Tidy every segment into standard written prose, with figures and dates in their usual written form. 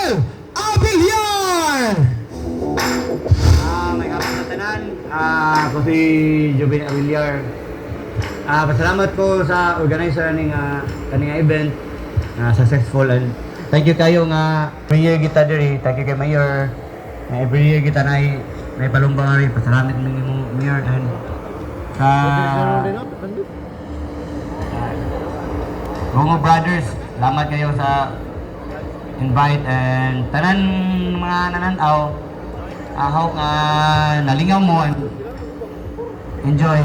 Jovel Abiliar! May kapit sa tanan. Ako si Jovel Abiliar. Pasalamat ko sa organizer ng kaning event na successful, and thank you kayo nga every year kita diri. Thank you kay Mayor. Every year kita na palumbang rin. Pasalamat ng Mayor and sa Gongo Brothers. Salamat kayo sa invite and tanan mga nananaw. Ahow nga nalingaw mo and enjoy.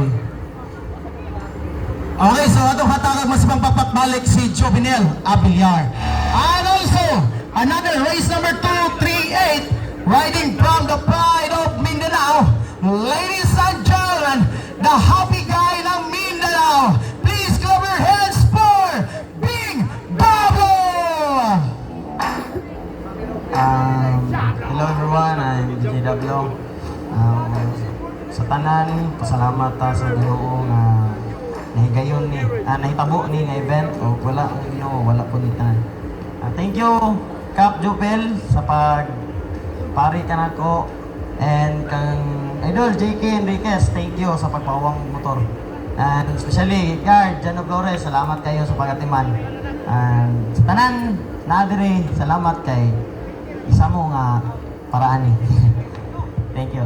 Okay, so atong hatagag mas pagpapatbalik si Jovenel Abiliar. And also, another race number 238, riding from the pride of Mindanao. Ladies and gentlemen, the happy guy ng Mindanao. Please clap your hands for Bing Babo! Hello everyone, I'm JW. Sa tanan, pasalamat sa Ginoo nga nahigayon ni nahitabo ni nga event o wala ang Ginoo, wala po ni tanan. Thank you Kap Jovel sa pagpari ka nako, and kang Idol JK Enriquez, thank you sa pagpawang motor. And especially Guard Jano Flores, salamat kayo sa pagatiman. And sa tanan nadiri, salamat kay isa mo nga paraan ni. Thank you.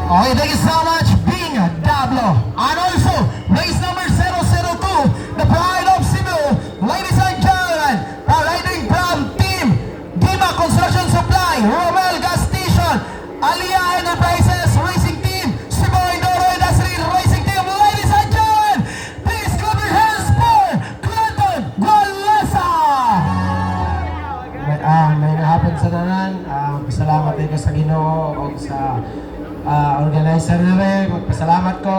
Okay, thank you so much, Bing Dablo. And also, race number 002, the pride of Cebu. Ladies and gentlemen, riding from Team Dima Construction Supply, Romel Gas Station, Alia Enterprises Racing Team, Cebu Enduro Industry Racing Team. Ladies and gentlemen, please clap your hands for Clinton Gualesa. May nahapon sa tanan, salamat ko sa Ginoo o sa organizer na rin. Magpasalamat ko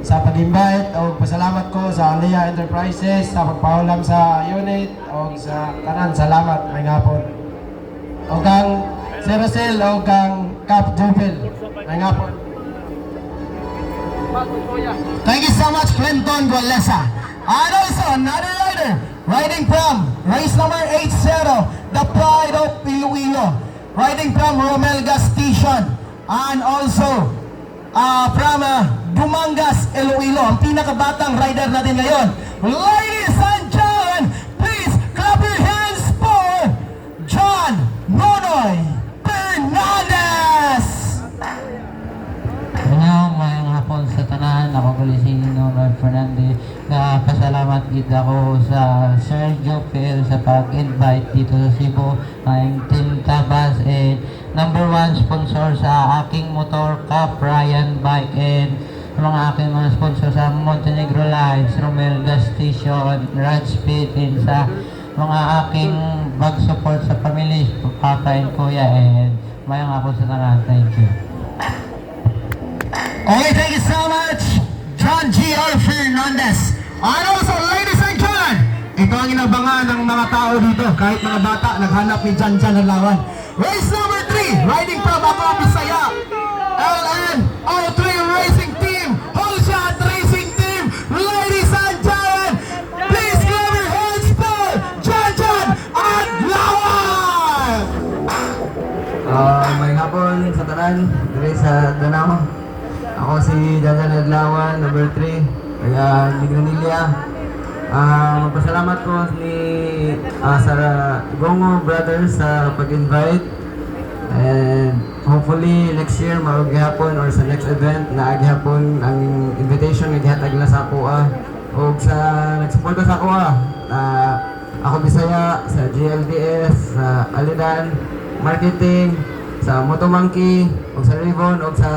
sa pag-invite o pasalamat ko sa Alia Enterprises sa pagpahulam sa unit o sa kanan. Salamat, may ngapon. O kang Seracel o kang Cap Jovel, may ngapon. Thank you so much, Clinton Gualesa. And also, another rider, riding from race number 80, the pride of Iloilo, riding from Romel Gas Station, and also from Dumangas, Iloilo, ang pinakabatang rider natin ngayon. Ladies and gentlemen, please clap your hands for John Nonoy Fernandez! Mayang hapon sa tanan, ako pala si Nonoy Fernandez. Pasalamat gid ako sa Sir Jovel sa pag-invite dito sa Cebu, ang Team Tabas, and number 1 sponsor sa aking motor, Cap Ryan Bike, and mga aking mga sponsor sa Montenegro Lights, Romel Gas Station, Rad Speed, and sa mga aking bag support sa family, Papa and Kuya, and mayang hapon sa tanan. Thank you. Okay, thank you so much, John G.R. Fernandez. And also, ladies and gentlemen, ito ang inabangan ng mga tao dito. Kahit mga bata, naghanap ni Jan Jan Halawan. Race number 3, riding from Ako Bisaya, LN03 Racing Team, Holshot Racing Team. Ladies and gentlemen, please clap your hands for Jan Jan Halawan! May hapon sa tanan, diri sa Danao. Ako si Jajan Adlawan, number 3, kaya Ligranilla. Magpasalamat ko sa Gongo Brothers sa pag-invite. And hopefully next year maugihapon or sa next event na agihapon ang invitation nga gihatag na sa ako o sa nagsuporta sa ako Ako Bisaya, sa GLDS, sa Alidan Marketing, sa Motomonkey, o sa Ribbon, o sa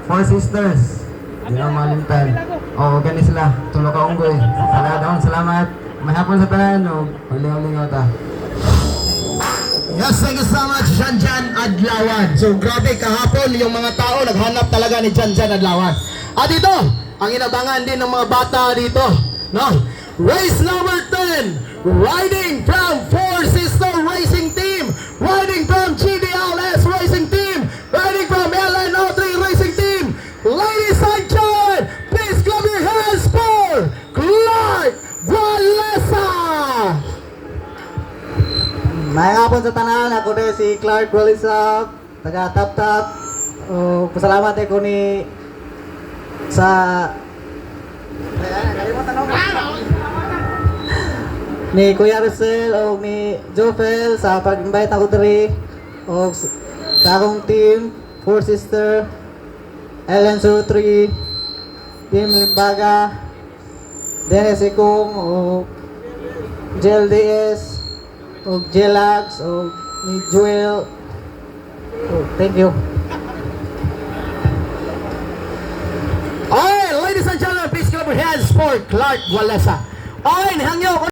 Four Sisters. Di na malimtan. O gani sila, tulo ka unggoy. Salamat. May hapon sa tanan, o huling-huling ta. Yes, thank you so much, Jan Jan Adlawan. So grabe kahapon yung mga tao naghanap talaga ni Jan Jan Adlawan. At ito, ang inabangan din ng mga bata dito, no? Race number 10, riding from Four Sister Racing Team, riding from GDLS Racing Team, riding from LN03 Racing Team. Ladies and gentlemen, please clap your hands for Clark Valesa! Maayong hapon sa tanan, ako din si Clark Walisa, taga Tap Tap. Pasalamat ako ni sa ni Kuya Russell o ni Jofel sa pag-invite ako diri o sa akong team, Four Sister, Ellen Sutri, Team Limbaga, Dennis Ikong o Jel DS o Jelax o ni Joel. Thank you. Alright, ladies and gentlemen, please clap your hands for Clark Walesa. Alright, hangyo.